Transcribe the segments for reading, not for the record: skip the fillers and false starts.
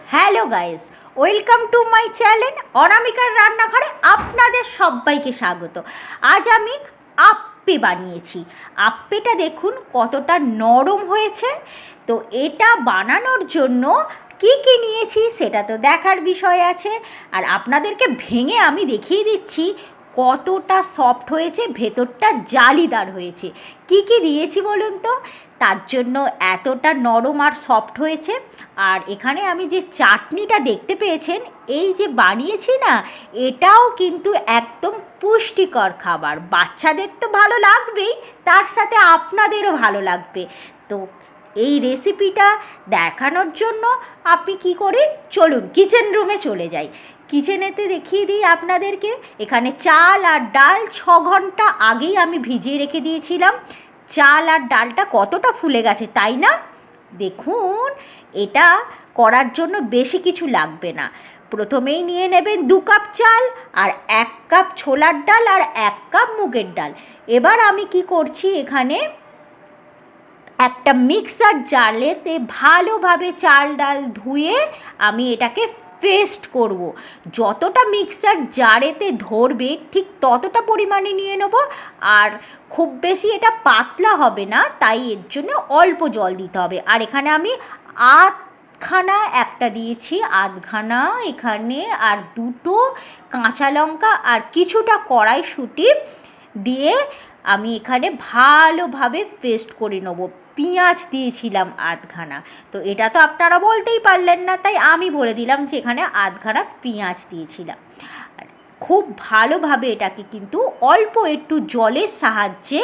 Hello guys, welcome to my channel অনামিকার রান্নাঘরে আপনাদের সবাইকে স্বাগত। আজ আমি আপ্পে বানিয়েছি। আপ্পেটা দেখুন কতটা নরম হয়েছে। তো এটা বানানোর জন্য কি কি নিয়েছি সেটা তো দেখার বিষয় আছে, আর আপনাদেরকে ভেঙে আমি দেখিয়ে দিচ্ছি কতটা সফট হয়েছে, ভেতরটা জালিদার হয়েছে। কি কি দিয়েছি বলুন তো, তার জন্য এতটা নরম আর সফট হয়েছে। আর এখানে আমি যে চাটনিটা দেখতে পেয়েছেন, এই যে বানিয়েছি না, এটাও কিন্তু একদম পুষ্টিকর খাবার। বাচ্চাদের তো ভালো লাগবেই, তার সাথে আপনাদেরও ভালো লাগবে। তো এই রেসিপিটা দেখানোর জন্য আপনি কি করে, চলুন কিচেন রুমে চলে যাই। কিচেনেতে দেখিয়ে দিই আপনাদেরকে। এখানে চাল আর ডাল 6 ঘন্টা আগেই আমি ভিজিয়ে রেখে দিয়েছিলাম। চাল আর ডালটা কতটা ফুলে গেছে তাই না? দেখুন, এটা করার জন্য বেশি কিছু লাগবে না। প্রথমেই নিয়ে নেবেন 2 কাপ চাল, আর 1 কাপ ছোলার ডাল, আর 1 কাপ মুগের ডাল। এবার আমি কি করছি, এখানে একটা মিক্সার জারেতে ভালোভাবে চাল ডাল ধুয়ে আমি এটাকে পেস্ট করব। যতটা মিক্সার জারেতে ধরবে ঠিক ততটা পরিমাণে নিয়ে নেব। আর খুব বেশি এটা পাতলা হবে না, তাই এর জন্য অল্প জল দিতে হবে। আর এখানে আমি আধখানা একটা দিয়েছি, আধখানা এখানে, আর 2টো কাঁচা লঙ্কা আর কিছুটা কড়াইশুঁটি দিয়ে আমি এখানে ভালোভাবে পেস্ট করে নেব। পেঁয়াজ দিয়েছিলাম আধখানা, তো এটা তো আপনারা বলতেই পারলেন না, তাই আমি বলে দিলাম যে এখানে আধখানা পেঁয়াজ দিয়েছিলাম। খুব ভালোভাবে এটাকে কিন্তু অল্প একটু জলের সাহায্যে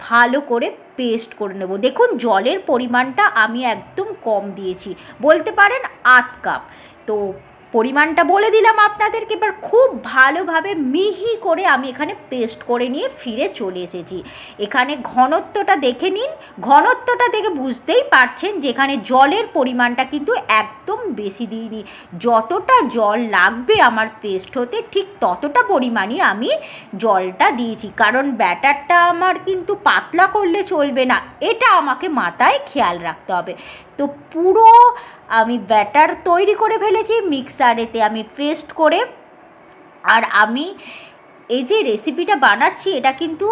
ভালো করে পেস্ট করে নেব। দেখুন জলের পরিমাণটা আমি একদম কম দিয়েছি, বলতে পারেন আধ কাপ। তো পরিমাণটা বলে দিলাম আপনাদেরকে। এবার খুব ভালোভাবে মিহি করে আমি এখানে পেস্ট করে নিয়ে ফিরে চলে এসেছি। এখানে ঘনত্বটা দেখে নিন, ঘনত্বটা দেখে বুঝতেই পারছেন যে এখানে জলের পরিমাণটা কিন্তু একদম বেশি দিইনি। যতটা জল লাগবে আমার পেস্ট হতে ঠিক ততটা পরিমাণই আমি জলটা দিয়েছি, কারণ ব্যাটারটা আমার কিন্তু পাতলা করলে চলবে না, এটা আমাকে মাথায় খেয়াল রাখতে হবে। তো পুরো আমি ব্যাটার তৈরি করে ফেলেছি মিক্সারেতে আমি পেস্ট করে। আর আমি এই যে রেসিপিটা বানাচ্ছি এটা কিন্তু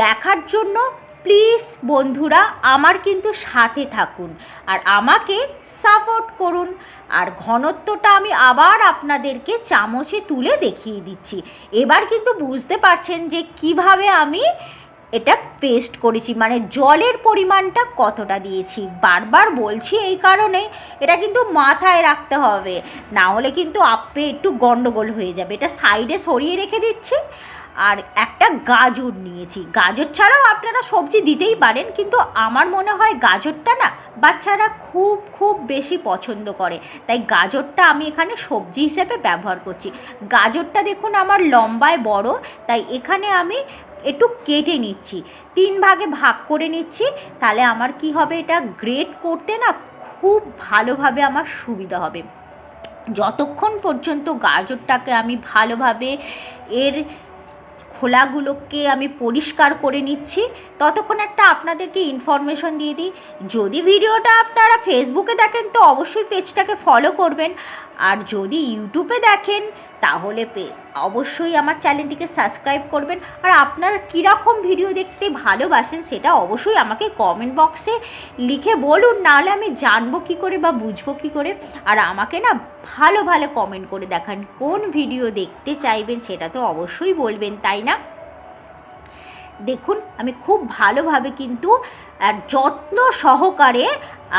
দেখার জন্য প্লিজ বন্ধুরা আমার কিন্তু সাথে থাকুন আর আমাকে সাপোর্ট করুন। আর ঘনত্বটা আমি আবার আপনাদেরকে চামচে তুলে দেখিয়ে দিচ্ছি। এবার কিন্তু বুঝতে পারছেন যে কিভাবে আমি এটা পেস্ট করেছি, মানে জলের পরিমাণটা কতটা দিয়েছি। বারবার বলছি এই কারণে, এটা কিন্তু মাথায় রাখতে হবে, না হলে কিন্তু আপ্পে একটু গন্ডগোল হয়ে যাবে। এটা সাইডে সরিয়ে রেখে দিচ্ছি। আর একটা গাজর নিয়েছি। গাজর ছাড়াও আপনারা সবজি দিতেই পারেন, কিন্তু আমার মনে হয় গাজরটা না বাচ্চারা খুব খুব বেশি পছন্দ করে, তাই গাজরটা আমি এখানে সবজি হিসেবে ব্যবহার করছি। গাজরটা দেখুন আমার লম্বায় বড়, তাই এখানে আমি একটু কেটে নিচ্ছি, 3 ভাগে ভাগ করে নিচ্ছি। তাহলে আমার কি হবে, এটা গ্রেট করতে না খুব ভালোভাবে আমার সুবিধা হবে। যতক্ষণ পর্যন্ত গাজরটাকে আমি ভালোভাবে এর খোলাগুলোকে আমি পরিষ্কার করে নিচ্ছি, ততক্ষণ একটা আপনাদেরকে ইনফরমেশন দিয়ে দিই। যদি ভিডিওটা আপনারা ফেসবুকে দেখেন তো অবশ্যই পেজটাকে ফলো করবেন, আর যদি ইউটিউবে দেখেন তাহলে অবশ্যই আমার চ্যানেলটিকে সাবস্ক্রাইব করবেন। আর আপনারা কীরকম ভিডিও দেখতে ভালোবাসেন সেটা অবশ্যই আমাকে কমেন্ট বক্সে লিখে বলুন, নাহলে আমি জানবো কী করে বা বুঝবো কী করে। আর আমাকে না ভালো ভালো কমেন্ট করে দেখান কোন ভিডিও দেখতে চাইবেন, সেটা তো অবশ্যই বলবেন, তাই না? দেখুন আমি খুব ভালোভাবে কিন্তু আর যত্ন সহকারে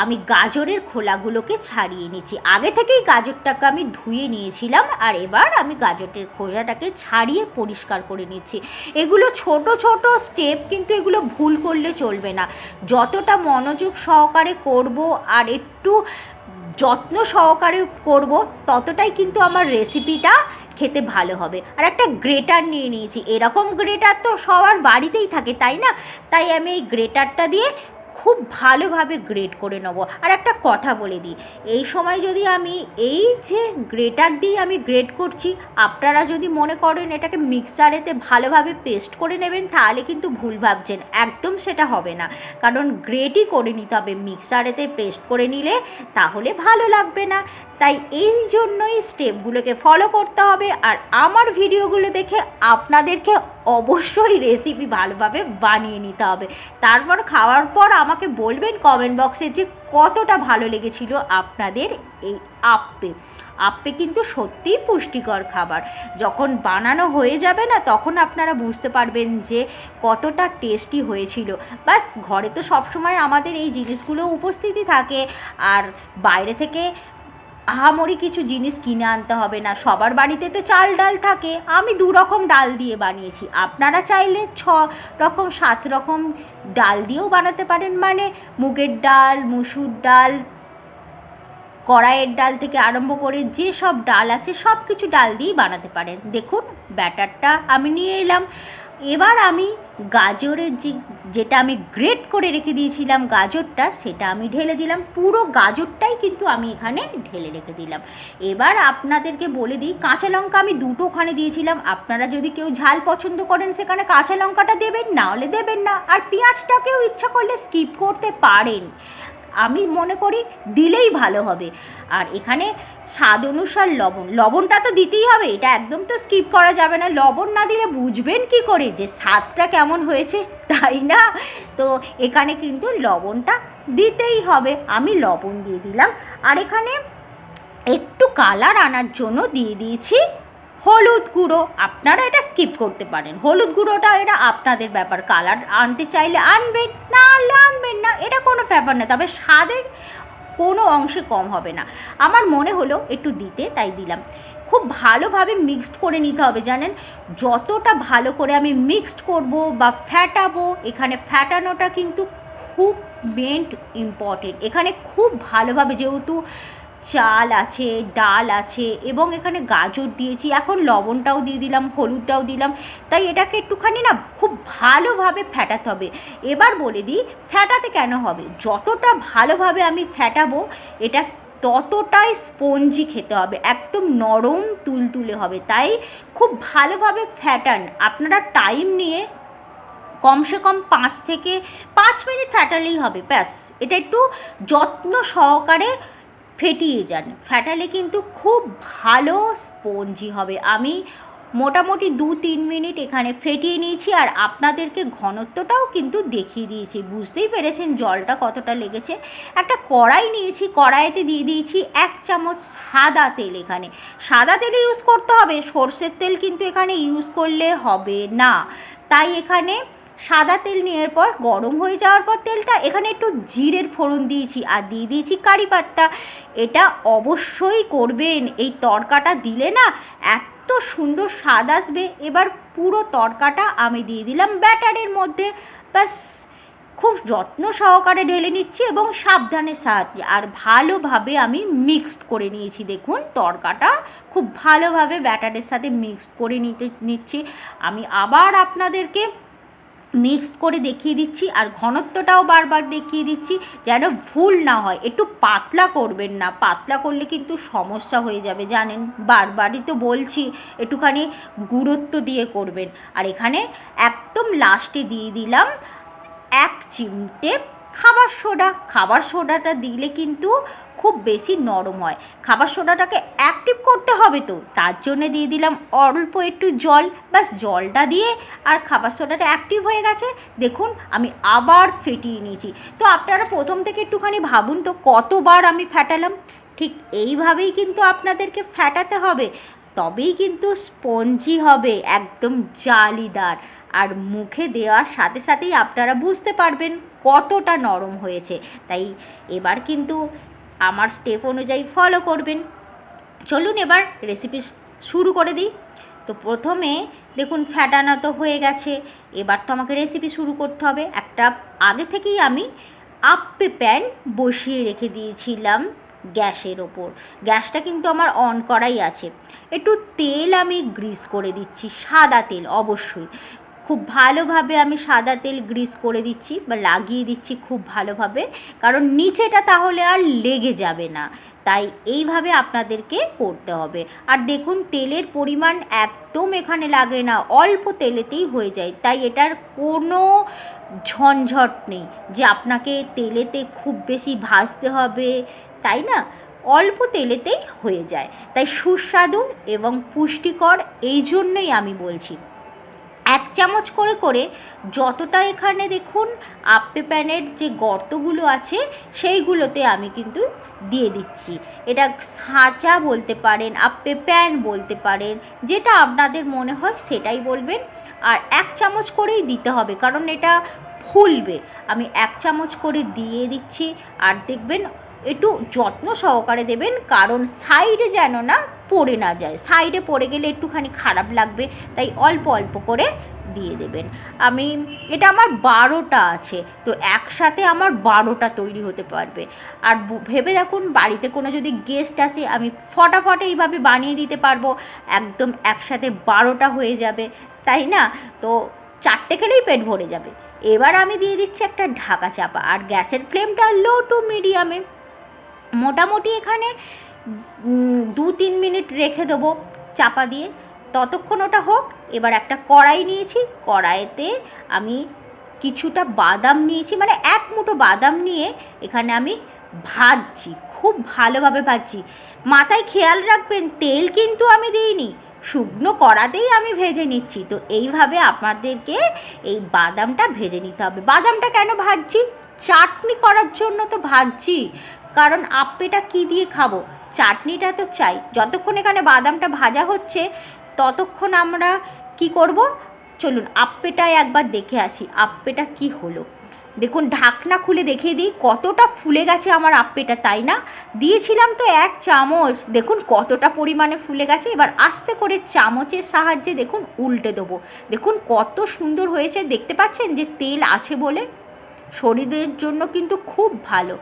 আমি গাজরের খোলাগুলোকে ছাড়িয়ে নিচ্ছি। আগে থেকেই গাজরটাকে আমি ধুয়ে নিয়েছিলাম, আর এবার আমি গাজরের খোলাটাকে ছাড়িয়ে পরিষ্কার করে নিচ্ছি। এগুলো ছোট ছোট স্টেপ, কিন্তু এগুলো ভুল করলে চলবে না। যতটা মনোযোগ সহকারে করব আর একটু যত্ন সহকারে করব, ততটাই কিন্তু আমার রেসিপিটা খেতে ভালো হবে। আর একটা গ্রেটার নিয়ে নিয়েছি, এরকম গ্রেটার তো সবার বাড়িতেই থাকে তাই না, তাই আমি এই গ্রেটারটা দিয়ে খুব ভালোভাবে গ্রেট করে নেব। আর একটা কথা বলে দিই, এই সময় যদি আমি এই যে গ্রেটার দিয়ে আমি গ্রেট করছি, আপনারা যদি মনে করেন এটাকে মিক্সারেতে ভালোভাবে পেস্ট করে নেবেন, তাহলে কিন্তু ভুল ভাবছেন, একদম সেটা হবে না। কারণ গ্রেটই করে নিতে হবে, মিক্সারেতে পেস্ট করে নিলে তাহলে ভালো লাগবে না। তাই এই জন্যই স্টেপগুলোকে ফলো করতে হবে। আর আমার ভিডিওগুলো দেখে আপনাদেরকে অবশ্যই রেসিপি ভালোভাবে বানিয়ে নিতে হবে। তারপর খাওয়ার পর আমাকে বলবেন কমেন্ট বক্সে যে কতটা ভালো লেগেছিল আপনাদের এই আপ্পে কিন্তু সত্যিই পুষ্টিকর খাবার। যখন বানানো হয়ে যাবে না, তখন আপনারা বুঝতে পারবেন যে কতটা টেস্টি হয়েছিল। বাস ঘরে তো সবসময় আমাদের এই জিনিসগুলো উপস্থিতি থাকে, আর বাইরে থেকে আহামরি কিছু জিনিস কিনে আনতে হবে না। সবার বাড়িতে তো চাল ডাল থাকে, আমি 2 রকম ডাল দিয়ে বানিয়েছি। আপনারা চাইলে 6 রকম 7 রকম ডাল দিয়েও বানাতে পারেন, মানে মুগের ডাল, মুসুর ডাল, কড়াইয়ের ডাল থেকে আরম্ভ করে যে সব ডাল আছে সব কিছু ডাল দিয়েই বানাতে পারেন। দেখুন ব্যাটারটা আমি নিয়ে এলাম। এবার আমি গাজরের যেটা আমি গ্রেট করে রেখে দিয়েছিলাম গাজরটা, সেটা আমি ঢেলে দিলাম। পুরো গাজরটাই কিন্তু আমি এখানে ঢেলে রেখে দিলাম। এবার আপনাদেরকে বলে দিই, কাঁচা লঙ্কা আমি 2টো ওখানে দিয়েছিলাম। আপনারা যদি কেউ ঝাল পছন্দ করেন সেখানে কাঁচা লঙ্কাটা দেবেন, না হলে দেবেন না। আর পেঁয়াজটাকেও ইচ্ছা করলে স্কিপ করতে পারেন, আমি মনে করি দিলেই ভালো হবে। আর এখানে স্বাদ অনুসার লবণটা তো দিতেই হবে, এটা একদম তো স্কিপ করা যাবে না। লবণ না দিলে বুঝবেন কি করে যে স্বাদটা কেমন হয়েছে, তাই না? তো এখানে কিন্তু লবণটা দিতেই হবে, আমি লবণ দিয়ে দিলাম। আর এখানে একটু কালার আনার জন্য দিয়ে দিয়েছি হলুদ গুঁড়ো। আপনারা এটা স্কিপ করতে পারেন, হলুদ গুঁড়োটা এটা আপনাদের ব্যাপার। কালার আনতে চাইলে আনবেন, না আনলে আনবেন না, এটা কোনো ব্যাপার না। তবে স্বাদে কোনো অংশে কম হবে না। আমার মনে হলো একটু দিতে, তাই দিলাম। খুব ভালোভাবে মিক্সড করে নিতে হবে, জানেন যতটা ভালো করে আমি মিক্সড করব বা ফ্যাটাবো, এখানে ফ্যাটানোটা কিন্তু খুব মেন ইম্পর্টেন্ট। এখানে খুব ভালোভাবে, যেহেতু চাল আছে, ডাল আছে এবং এখানে গাজর দিয়েছি, এখন লবণটাও দিয়ে দিলাম, হলুদটাও দিলাম, তাই এটাকে একটুখানি না খুব ভালোভাবে ফ্যাটাতে হবে। এবার বলে দিই ফ্যাটাতে কেন হবে, যতটা ভালোভাবে আমি ফ্যাটাবো এটা ততটাই স্পঞ্জি খেতে হবে, একদম নরম তুলতুলে হবে। তাই খুব ভালোভাবে ফ্যাটান। আপনারা টাইম নিয়ে কমসে কম 5 থেকে 5 মিনিট ফ্যাটালেই হবে, ব্যাস। এটা একটু যত্ন সহকারে ফেটিয়ে যান, ফ্যাটালে কিন্তু খুব ভালো স্পঞ্জি হবে। আমি মোটামুটি 2-3 মিনিট এখানে ফেটিয়ে নিয়েছি, আর আপনাদেরকে ঘনত্বটাও কিন্তু দেখিয়ে দিয়েছি, বুঝতেই পেরেছেন জলটা কতটা লেগেছে। একটা কড়াই নিয়েছি, কড়াইতে দিয়ে দিয়েছি 1 চামচ সাদা তেল। এখানে সাদা তেল ইউজ করতে হবে, সর্ষের তেল কিন্তু এখানে ইউজ করলে হবে না। তাই এখানে সাদা তেল নেওয়ার পর গরম হয়ে যাওয়ার পর তেলটা, এখানে একটু জিরের ফোড়ন দিয়েছি আর দিয়ে দিয়েছি কারি পাত্তা। এটা অবশ্যই করবেন, এই তড়কাটা দিলে না এত সুন্দর স্বাদ আসবে। এবার পুরো তড়কাটা আমি দিয়ে দিলাম ব্যাটারের মধ্যে, ব্যাস খুব যত্ন সহকারে ঢেলে নিচ্ছি এবং সাবধানের সাহায্যে, আর ভালোভাবে আমি মিক্সড করে নিয়েছি। দেখুন তড়কাটা খুব ভালোভাবে ব্যাটারের সাথে মিক্সড করে নিচ্ছি। আমি আবার আপনাদেরকে মিক্সড করে দেখিয়ে দিচ্ছি, আর ঘনত্বটাও বারবার দেখিয়ে দিচ্ছি যেন ভুল না হয়। একটু পাতলা করবেন না, পাতলা করলে কিন্তু সমস্যা হয়ে যাবে, জানেন বারবারই তো বলছি একটুখানি গুরুত্ব দিয়ে করবেন। আর এখানে একদম লাস্টে দিয়ে দিলাম 1 চিমটে খাবার সোডাটা দিলে কিন্তু খুব বেশি নরম হয়। খাবার সোডাটাকে অ্যাক্টিভ করতে হবে, তো তার জন্য দিয়ে দিলাম অল্প একটু জল, ব্যাস জলটা দিয়ে আর খাবার সোডাটা অ্যাক্টিভ হয়ে গেছে। দেখুন আমি আবার ফেটিয়ে নিয়েছি। তো আপনারা প্রথম থেকে একটুখানি ভাবুন তো কতবার আমি ফ্যাটালাম। ঠিক এইভাবেই কিন্তু আপনাদেরকে ফ্যাটাতে হবে, তবেই কিন্তু স্পঞ্জি হবে, একদম জালিদার। আর মুখে দেওয়ার সাথে সাথেই আপনারা বুঝতে পারবেন কতটা নরম হয়েছে। তাই এবার কিন্তু আমার স্টেপ অনুযায়ী ফলো করবেন। চলুন এবার রেসিপি শুরু করে দিই। তো প্রথমে দেখুন ফ্যাটানো তো হয়ে গেছে, এবার তো আমাকে রেসিপি শুরু করতে হবে। একটা আগে থেকেই আমি আপ্পে প্যান বসিয়ে রেখে দিয়েছিলাম গ্যাসের ওপর। গ্যাসটা কিন্তু আমার অন করাই আছে। একটু তেল আমি গ্রিস করে দিচ্ছি, সাদা তেল অবশ্যই। খুব ভালোভাবে আমি সাদা তেল গ্রিস করে দিচ্ছি বা লাগিয়ে দিচ্ছি খুব ভালোভাবে, কারণ নিচেটা তাহলে আর লেগে যাবে না। তাই এইভাবে আপনাদেরকে করতে হবে। আর দেখুন তেলের পরিমাণ একদম এখানে লাগে না, অল্প তেলেতেই হয়ে যায়। তাই এটার কোনো ঝঞ্ঝট নেই যে আপনাকে তেলেতে খুব বেশি ভাজতে হবে, তাই না? অল্প তেলেতেই হয়ে যায়। তাই সুস্বাদু এবং পুষ্টিকর, এই জন্যই আমি বলছি। 1 চামচ করে করে যতটা এখানে দেখুন আপ্পে প্যানের যে গর্তগুলো আছে সেইগুলোতে আমি কিন্তু দিয়ে দিচ্ছি। এটা সাঁচা বলতে পারেন, আপ্পে প্যান বলতে পারেন, যেটা আপনাদের মনে হয় সেটাই বলবেন। আর 1 চামচ করেই দিতে হবে, কারণ এটা ফুলবে। আমি 1 চামচ করে দিয়ে দিচ্ছি। আর দেখবেন একটু যত্ন সহকারে দেবেন, কারণ সাইডে যেন না পড়ে না যায়। সাইডে পড়ে গেলে একটুখানি খারাপ লাগবে, তাই অল্প অল্প করে দিয়ে দেবেন। এটা আমার 12টা আছে, তো একসাথে আমার 12টা তৈরি হতে পারবে। আর ভেবে দেখুন, বাড়িতে কোনো যদি গেস্ট আসে, আমি ফটাফট এইভাবে বানিয়ে দিতে পারবো, একদম একসাথে 12টা হয়ে যাবে, তাই না? তো 4টে খেলেই পেট ভরে যাবে। এবার আমি দিয়ে দিচ্ছি একটা ঢাকা চাপা, আর গ্যাসের ফ্লেমটা লো টু মিডিয়ামে। মোটামুটি এখানে 2-3 মিনিট রেখে দেবো চাপা দিয়ে, ততক্ষণ ওটা হোক। এবার একটা কড়াই নিয়েছি, কড়াইতে আমি কিছুটা বাদাম নিয়েছি, মানে 1 মুঠো বাদাম নিয়ে এখানে আমি ভাজছি, খুব ভালোভাবে ভাজছি। মাথায় খেয়াল রাখবেন, তেল কিন্তু আমি দিইনি, শুকনো কড়াতেই আমি ভেজে নিচ্ছি। তো এইভাবে আপনাদেরকে এই বাদামটা ভেজে নিতে হবে। বাদামটা কেন ভাজছি? চাটনি করার জন্য তো ভাজছি, কারণ আপ্পেটা কী দিয়ে খাবো, চাটনিটা তো চাই। যতক্ষণ এখানে বাদামটা ভাজা হচ্ছে ততক্ষণ আমরা কি করব, চলুন আপ্পেটায় একবার দেখে আসি আপ্পেটা কি হলো। দেখুন ঢাকনা খুলে দেখিয়ে দিই কতটা ফুলে গেছে আমার আপ্পেটা, তাই না? দিয়েছিলাম তো 1 চামচ, দেখুন কতটা পরিমাণে ফুলে গেছে। এবার আস্তে করে চামচের সাহায্যে দেখুন উল্টে দেবো। দেখুন কত সুন্দর হয়েছে, দেখতে পাচ্ছেন যে তেল আছে বলে। শরীরের জন্য কিন্তু খুব ভালো।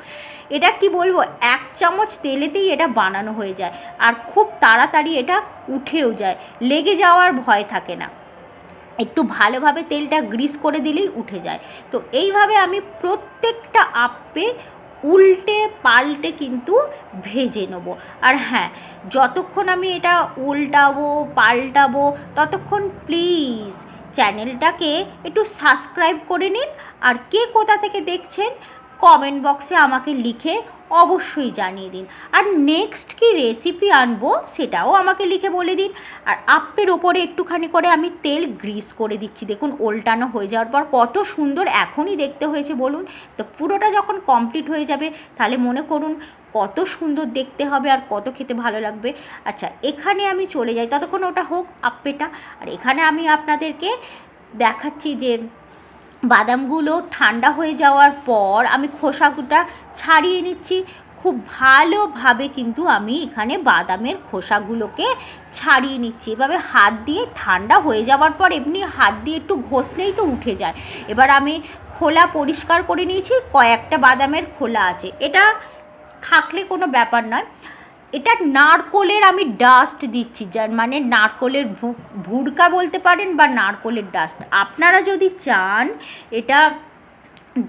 এটা কি বলবো, 1 চামচ তেলেতেই এটা বানানো হয়ে যায়, আর খুব তাড়াতাড়ি এটা উঠেও যায়, লেগে যাওয়ার ভয় থাকে না। একটু ভালোভাবে তেলটা গ্রিস করে দিলেই উঠে যায়। তো এইভাবে আমি প্রত্যেকটা আপ্পে উল্টে পাল্টে কিন্তু ভেজে নেব। আর হ্যাঁ, যতক্ষণ আমি এটা উল্টাবো পাল্টাবো ততক্ষণ প্লিজ চ্যানেলটাকে একটু সাবস্ক্রাইব করে নিন। আর কে কোথা থেকে দেখছেন কমেন্ট বক্সে আমাকে লিখে অবশ্যই জানিয়ে দিন। আর নেক্সট কি রেসিপি আনবো সেটাও আমাকে লিখে বলে দিন। আর আপ্পের ওপরে একটুখানি করে আমি তেল গ্রিস করে দিচ্ছি। দেখুন ওল্টানো হয়ে যাওয়ার পর কত সুন্দর এখনই দেখতে হয়েছে বলুন। তো পুরোটা যখন কমপ্লিট হয়ে যাবে তাহলে মনে করুন কত সুন্দর দেখতে হবে আর কত খেতে ভালো লাগবে। আচ্ছা, এখানে আমি চলে যাই, ততক্ষণ ওটা হোক আপ্পেটা। আর এখানে আমি আপনাদেরকে দেখাচ্ছি যে বাদামগুলো ঠান্ডা হয়ে যাওয়ার পর আমি খোসাটা ছাড়িয়ে নিচ্ছি। খুব ভালোভাবে কিন্তু আমি এখানে বাদামের খোসাগুলোকে ছাড়িয়ে নিচ্ছি এভাবে হাত দিয়ে। ঠান্ডা হয়ে যাওয়ার পর এমনি হাত দিয়ে একটু ঘষলেই তো উঠে যায়। এবার আমি খোলা পরিষ্কার করে নিয়েছি, কয়েকটা বাদামের খোলা আছে, এটা থাকলে কোনো ব্যাপার নয়। এটা নারকোলের আমি ডাস্ট দিচ্ছি, যার মানে নারকোলের ভুড়কা বলতে পারেন বা নারকোলের ডাস্ট। আপনারা যদি চান এটা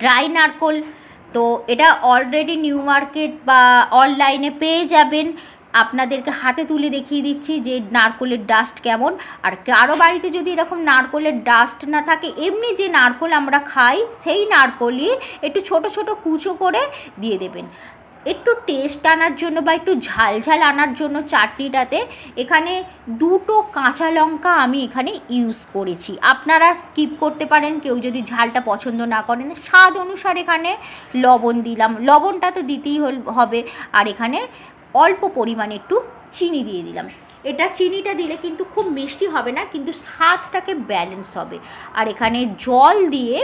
ড্রাই নারকোল, তো এটা অলরেডি নিউ মার্কেট বা অনলাইনে পেয়ে যাবেন। আপনাদেরকে হাতে তুলে দেখিয়ে দিচ্ছি যে নারকোলের ডাস্ট কেমন। আর কারো বাড়িতে যদি এরকম নারকোলের ডাস্ট না থাকে, এমনি যে নারকোল আমরা খাই সেই নারকোলই একটু ছোট ছোট কুচো করে দিয়ে দেবেন। একটু টেস্ট আনার জন্য বা একটু ঝাল ঝাল আনার জন্য চাটনিটাতে এখানে 2টো কাঁচা লঙ্কা আমি এখানে ইউজ করেছি। আপনারা স্কিপ করতে পারেন, কেউ যদি ঝালটা পছন্দ না করেন। স্বাদ অনুসারে এখানে লবণ দিলাম, লবণটা তো দিতেই হবে। আর এখানে অল্প পরিমাণে একটু চিনি দিয়ে দিলাম। এটা চিনিটা দিলে কিন্তু খুব মিষ্টি হবে না, কিন্তু স্বাদটাকে ব্যালেন্স হবে। আর এখানে জল দিয়ে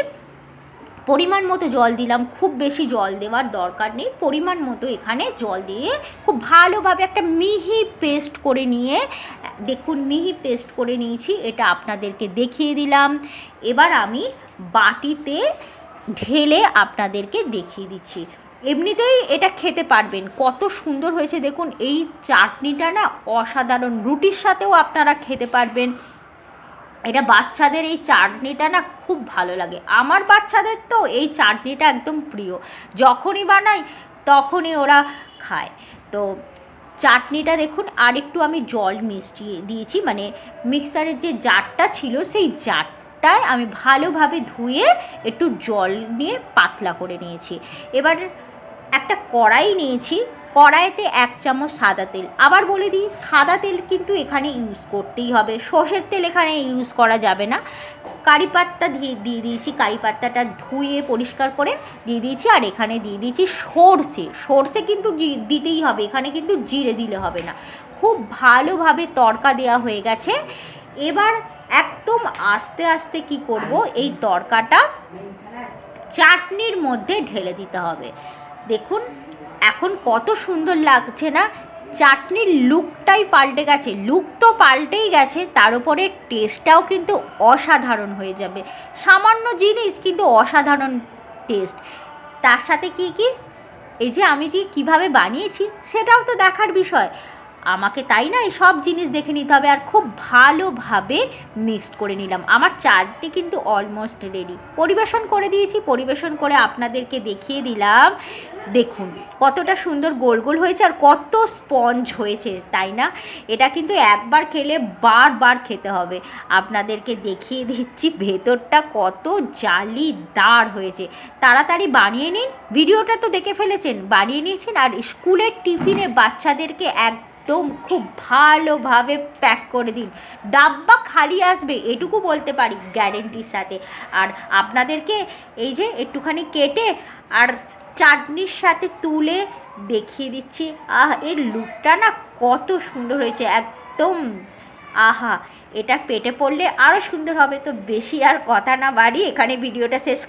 পরিমাণ মতো জল দিলাম, খুব বেশি জল দেওয়ার দরকার নেই, পরিমাণ মতো এখানে জল দিয়ে খুব ভালোভাবে একটা মিহি পেস্ট করে নিয়ে, দেখুন মিহি পেস্ট করে নিয়েছি, এটা আপনাদেরকে দেখিয়ে দিলাম। এবার আমি বাটিতে ঢেলে আপনাদেরকে দেখিয়ে দিচ্ছি। এমনিতেই এটা খেতে পারবেন, কত সুন্দর হয়েছে দেখুন। এই চাটনিটা না অসাধারণ, রুটির সাথেও আপনারা খেতে পারবেন। এটা বাচ্চাদের এই চাটনিটা না খুব ভালো লাগে। আমার বাচ্চাদের তো এই চাটনিটা একদম প্রিয়, যখনই বানাই তখনই ওরা খায়। তো চাটনিটা দেখুন, আর একটু আমি জল মিশিয়ে দিয়েছি, মানে মিক্সারের যে জারটা ছিল সেই জারটায় আমি ভালোভাবে ধুয়ে একটু জল নিয়ে পাতলা করে নিয়েছি। এবার একটা কড়াই নিয়েছি, কড়াইতে 1 চামচ সাদা তেল। আবার বলে দিই, সাদা তেল কিন্তু এখানে ইউজ করতেই হবে, সর্ষের তেল এখানে ইউজ করা যাবে না। কারি পাত্তা দিয়ে দিয়েছি, কারি পাত্তাটা ধুয়ে পরিষ্কার করে দিয়ে দিয়েছি। আর এখানে দিয়ে দিয়েছি সর্ষে কিন্তু দিতেই হবে, এখানে কিন্তু জিরে দিলে হবে না। খুব ভালোভাবে তড়কা দেওয়া হয়ে গেছে। এবার একদম আস্তে আস্তে কি করব, এই তড়কাটা চাটনির মধ্যে ঢেলে দিতে হবে। দেখুন এখন কত সুন্দর লাগছে না, চাটনির লুকটাই পাল্টে গেছে। লুক তো পাল্টেই গেছে, তার উপরে টেস্টটাও কিন্তু অসাধারণ হয়ে যাবে। সামান্য জিনিস কিন্তু অসাধারণ টেস্ট। তার সাথে কি কি, এই যে আমি যে কীভাবে বানিয়েছি সেটাও তো দেখার বিষয়। আমাকে তাই না এই সব জিনিস দেখে নিতে হবে। আর খুব ভালোভাবে মিক্সড করে নিলাম। আমার চাটনি কিন্তু অলমোস্ট রেডি। পরিবেশন করে দিয়েছি, পরিবেশন করে আপনাদেরকে দেখিয়ে দিলাম। দেখুন কতটা সুন্দর গোল গোল হয়েছে আর কত স্পঞ্জ হয়েছে, তাই না? এটা কিন্তু একবার খেলে বারবার খেতে হবে। আপনাদেরকে দেখিয়ে দিচ্ছি ভেতরটা কত জালিদার হয়েছে। তাড়াতাড়ি বানিয়ে নিন, ভিডিওটা তো দেখে ফেলেছেন, বানিয়ে নিয়েছেন আর স্কুলের টিফিনে বাচ্চাদেরকে একদম খুব ভালোভাবে প্যাক করে দিন। ডাব্বা খালি আসবে এটুকু বলতে পারি গ্যারেন্টির সাথে। আর আপনাদেরকে এই যে একটুখানি কেটে আর চাটনির সাথে তুলে দেখিয়ে দিচ্ছি। এর লুকটা না কত সুন্দর হয়েছে একদম। আহা, এটা পেটে পড়লে আরও সুন্দর হবে। তো বেশি আর কথা না বাড়ি এখানে ভিডিওটা শেষ